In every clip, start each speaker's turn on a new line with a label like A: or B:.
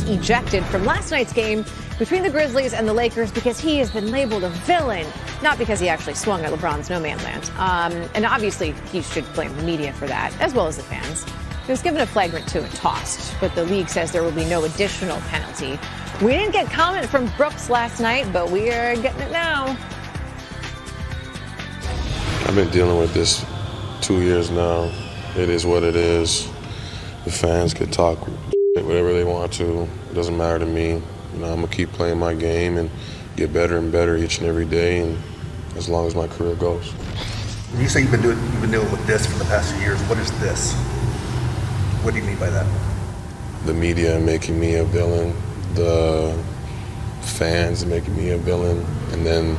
A: ejected from last night's game between the Grizzlies and the Lakers because he has been labeled a villain, not because he actually swung at LeBron's no-man land. And obviously, he should blame the media for that, as well as the fans. He was given a flagrant 2 and tossed, but the league says there will be no additional penalty. We didn't get comment from Brooks last night, but we are getting it now.
B: I've been dealing with this 2 years now. It is what it is. The fans could talk whatever they want to. It doesn't matter to me. I'm gonna keep playing my game and get better and better each and every day, and as long as my career goes.
C: When you say you've been dealing with this for the past few years, what is this? What do you mean by that?
B: The media making me a villain, the fans making me a villain, and then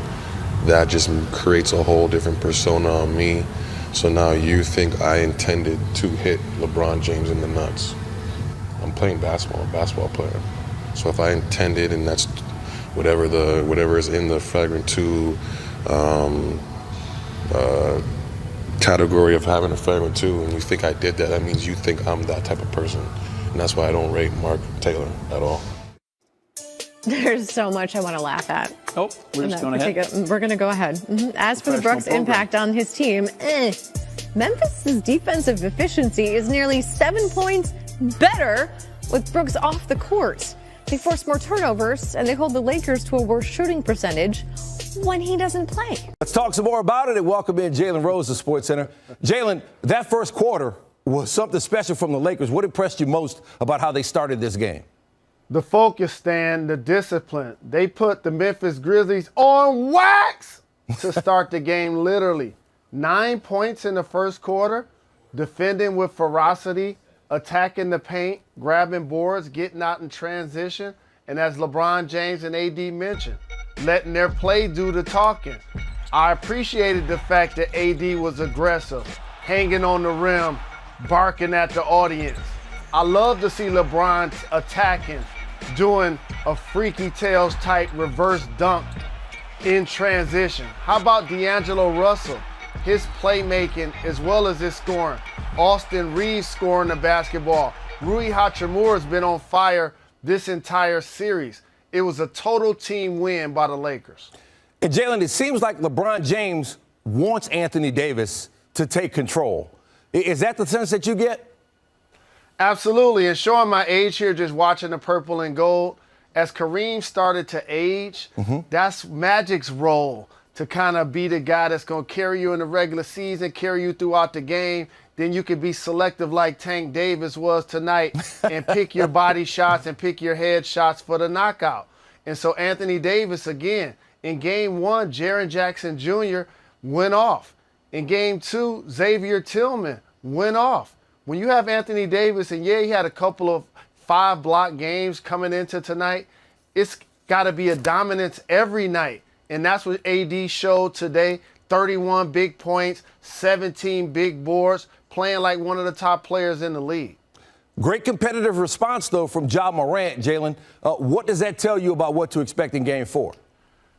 B: that just creates a whole different persona on me. So now you think I intended to hit LeBron James in the nuts. I'm playing basketball, I'm a basketball player. So if I intended, and that's whatever is in the flagrant 2 category of having a flagrant 2, and you think I did that, that means you think I'm that type of person. And that's why I don't rate Mark Taylor at all.
A: There's so much I want to laugh at.
D: Oh, we're just going ahead.
A: We're going to go ahead. As for the Brooks' impact on his team, Memphis's defensive efficiency is nearly 7 points better with Brooks off the court. They force more turnovers, and they hold the Lakers to a worse shooting percentage when he doesn't play.
E: Let's talk some more about it and welcome in Jalen Rose to Sports Center. Jalen, that first quarter was something special from the Lakers. What impressed you most about how they started this game?
F: The focus, Stan, the discipline. They put the Memphis Grizzlies on wax to start the game, literally. 9 points in the first quarter, defending with ferocity, attacking the paint, grabbing boards, getting out in transition, and as LeBron James and AD mentioned, letting their play do the talking. I appreciated the fact that AD was aggressive, hanging on the rim, barking at the audience. I love to see LeBron attacking, doing a freaky tails type reverse dunk in transition. How about D'Angelo Russell? His playmaking as well as his scoring. Austin Reeves scoring the basketball. Rui Hachimura's been on fire this entire series. It was a total team win by the Lakers.
E: And Jalen, it seems like LeBron James wants Anthony Davis to take control. Is that the sense that you get?
F: Absolutely, and showing my age here just watching the purple and gold, as Kareem started to age, that's Magic's role, to kind of be the guy that's going to carry you in the regular season, carry you throughout the game. Then you could be selective like Tank Davis was tonight and pick your body shots and pick your head shots for the knockout. And so Anthony Davis, again, in Game 1, Jaren Jackson Jr. went off. In Game 2, Xavier Tillman went off. When you have Anthony Davis, and yeah, he had a couple of 5-block games coming into tonight, it's got to be a dominance every night. And that's what AD showed today. 31 big points, 17 big boards, playing like one of the top players in the league.
E: Great competitive response, though, from Ja Morant, Jalen. What does that tell you about what to expect in Game 4?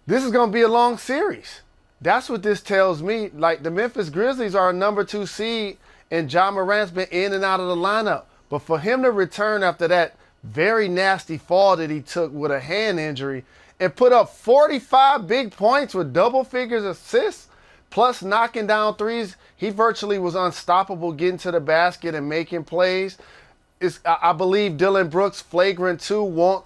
F: This is going to be a long series. That's what this tells me. Like, the Memphis Grizzlies are a number 2 seed, and Ja Morant's been in and out of the lineup. But for him to return after that very nasty fall that he took with a hand injury and put up 45 big points with double figures assists, plus knocking down threes, he virtually was unstoppable getting to the basket and making plays. I believe Dillon Brooks' flagrant 2 won't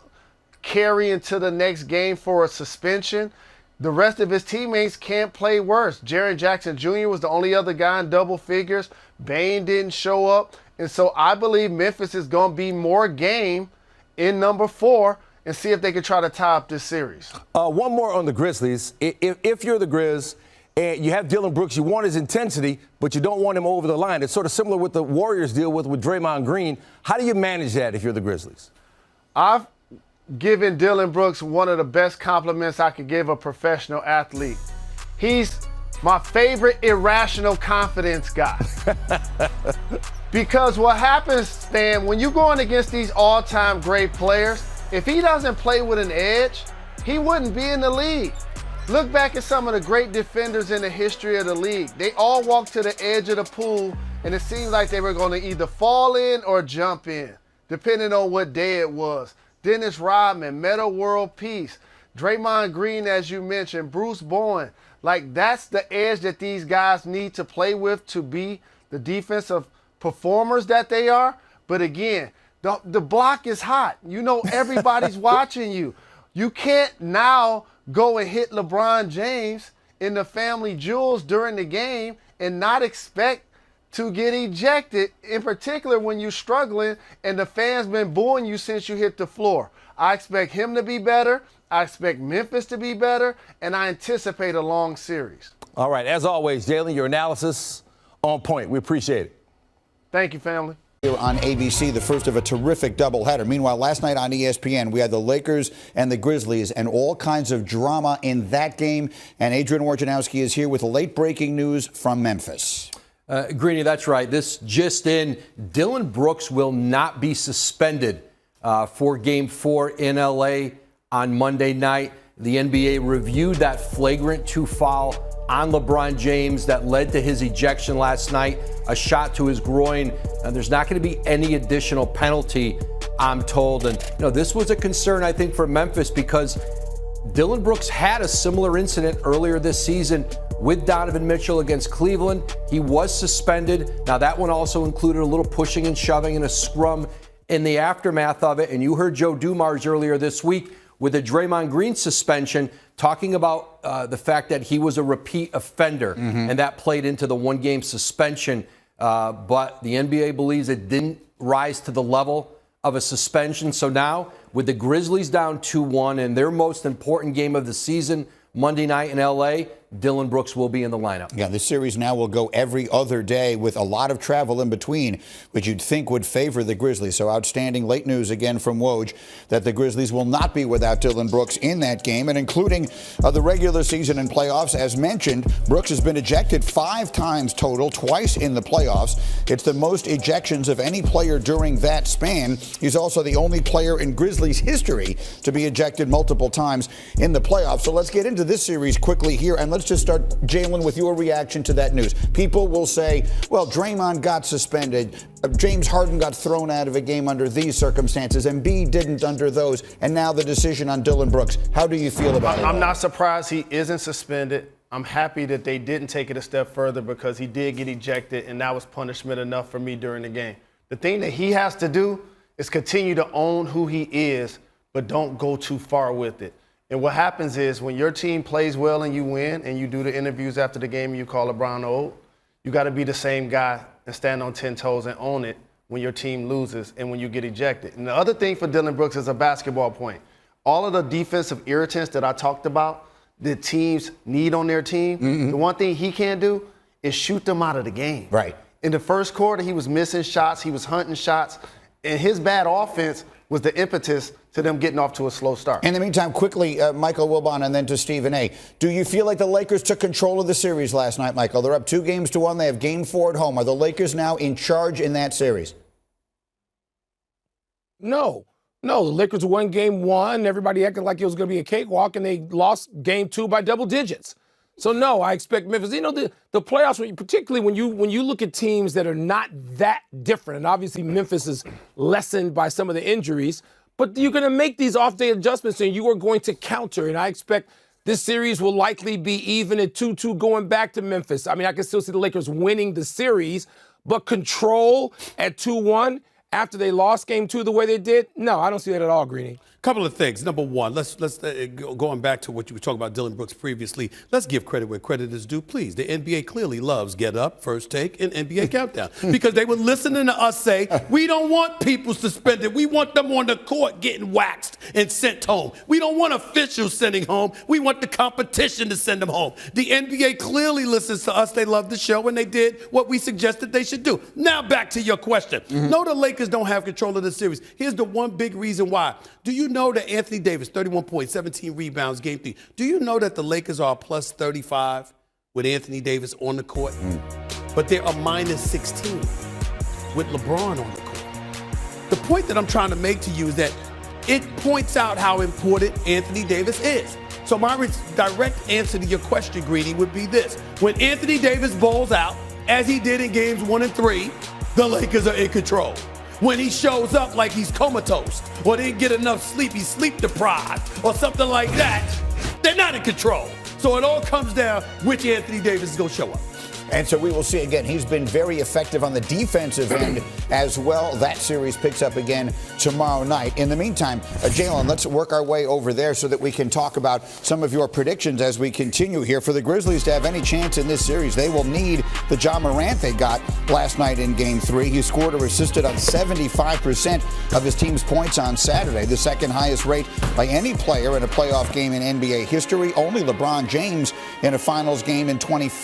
F: carry into the next game for a suspension. The rest of his teammates can't play worse. Jaren Jackson Jr. was the only other guy in double figures. Bane didn't show up. And so I believe Memphis is going to be more game in number 4 and see if they can try to tie up this series.
E: One more on the Grizzlies. If you're the Grizz and you have Dillon Brooks, you want his intensity, but you don't want him over the line. It's sort of similar with the Warriors deal with Draymond Green. How do you manage that if you're the Grizzlies?
F: I've given Dillon Brooks one of the best compliments I could give a professional athlete. He's my favorite irrational confidence guy. Because what happens, Stan, when you're going against these all-time great players, if he doesn't play with an edge, he wouldn't be in the league. Look back at some of the great defenders in the history of the league. They all walked to the edge of the pool, and it seemed like they were going to either fall in or jump in, depending on what day it was. Dennis Rodman, Metta World Peace, Draymond Green, as you mentioned, Bruce Bowen. Like, that's the edge that these guys need to play with to be the defensive performers that they are. But again, the block is hot. You know, everybody's watching you. You can't now go and hit LeBron James in the family jewels during the game and not expect to get ejected, in particular when you're struggling and the fans been booing you since you hit the floor. I expect him to be better. I expect Memphis to be better, and I anticipate a long series.
E: All right, as always, Jalen, your analysis on point. We appreciate it.
F: Thank you, family.
G: Here on ABC, the first of a terrific doubleheader. Meanwhile, last night on ESPN, we had the Lakers and the Grizzlies and all kinds of drama in that game. And Adrian Wojnarowski is here with late breaking news from Memphis.
H: Greeny, that's right. This just in, Dillon Brooks will not be suspended for Game 4 in L.A. on Monday night. The NBA reviewed that flagrant 2 foul on LeBron James that led to his ejection last night, a shot to his groin. And there's not going to be any additional penalty, I'm told. And this was a concern, I think, for Memphis because Dillon Brooks had a similar incident earlier this season with Donovan Mitchell against Cleveland. He was suspended. Now, that one also included a little pushing and shoving and a scrum in the aftermath of it. And you heard Joe Dumars earlier this week with a Draymond Green suspension talking about the fact that he was a repeat offender, and that played into the 1-game suspension. But the NBA believes it didn't rise to the level of a suspension. So now, with the Grizzlies down 2-1 in their most important game of the season, Monday night in L.A., Dillon Brooks will be in the lineup.
G: Yeah, this series now will go every other day with a lot of travel in between, which you'd think would favor the Grizzlies. So outstanding late news again from Woj that the Grizzlies will not be without Dillon Brooks in that game, and including the regular season and playoffs. As mentioned, Brooks has been ejected 5 times total, twice in the playoffs. It's the most ejections of any player during that span. He's also the only player in Grizzlies history to be ejected multiple times in the playoffs. So let's get into this series quickly here, and let's just start, Jalen, with your reaction to that news. People will say, well, Draymond got suspended, James Harden got thrown out of a game under these circumstances, and B didn't under those, and now the decision on Dillon Brooks. How do you feel about it?
F: I'm not surprised he isn't suspended. I'm happy that they didn't take it a step further because he did get ejected, and that was punishment enough for me during the game. The thing that he has to do is continue to own who he is, but don't go too far with it. And what happens is when your team plays well and you win and you do the interviews after the game and you call LeBron old, you got to be the same guy and stand on 10 toes and own it when your team loses and when you get ejected. And the other thing for Dillon Brooks is a basketball point. All of the defensive irritants that I talked about that teams need on their team, the one thing he can't do is shoot them out of the game.
G: Right.
F: In the first quarter, he was missing shots. He was hunting shots. And his bad offense was the impetus to them getting off to a slow start.
G: In the meantime, quickly, Michael Wilbon and then to Stephen A. Do you feel like the Lakers took control of the series last night, Michael? They're up 2-1. They have Game 4 at home. Are the Lakers now in charge in that series?
D: No, the Lakers won Game 1. Everybody acted like it was going to be a cakewalk, and they lost Game 2 by double digits. So, no, I expect Memphis. The playoffs, particularly when you look at teams that are not that different, and obviously Memphis is lessened by some of the injuries, but you're going to make these off-day adjustments, and you are going to counter. And I expect this series will likely be even at 2-2 going back to Memphis. I mean, I can still see the Lakers winning the series, but control at 2-1 after they lost Game 2 the way they did? No, I don't see that at all, Greeny.
I: Couple of things. Number one, let's going back to what you were talking about Dillon Brooks previously. Let's give credit where credit is due, please. The NBA clearly loves Get Up, First Take, and NBA Countdown because they were listening to us say we don't want people suspended. We want them on the court getting waxed and sent home. We don't want officials sending home. We want the competition to send them home. The NBA clearly listens to us. They love the show, and they did what we suggested they should do. Now back to your question. No, the Lakers don't have control of the series. Here's the one big reason why. Do you know that Anthony Davis, 31 points, 17 rebounds, Game 3. Do you know that the Lakers are plus 35 with Anthony Davis on the court? But they're a minus 16 with LeBron on the court. The point that I'm trying to make to you is that it points out how important Anthony Davis is. So my direct answer to your question, Greedy, would be this. When Anthony Davis bowls out, as he did in Games 1 and 3, the Lakers are in control. when he shows up like he's comatose or didn't get enough sleep, he's sleep deprived or something like that, they're not in control. So it all comes down which Anthony Davis is going to show up.
G: And so we will see again. He's been very effective on the defensive end as well. That series picks up again tomorrow night. In the meantime, Jalen, let's work our way over there so that we can talk about some of your predictions as we continue here. For the Grizzlies to have any chance in this series, they will need the Ja Morant they got last night in Game 3. He scored or assisted on 75% of his team's points on Saturday, the second highest rate by any player in a playoff game in NBA history. Only LeBron James in a finals game in 2015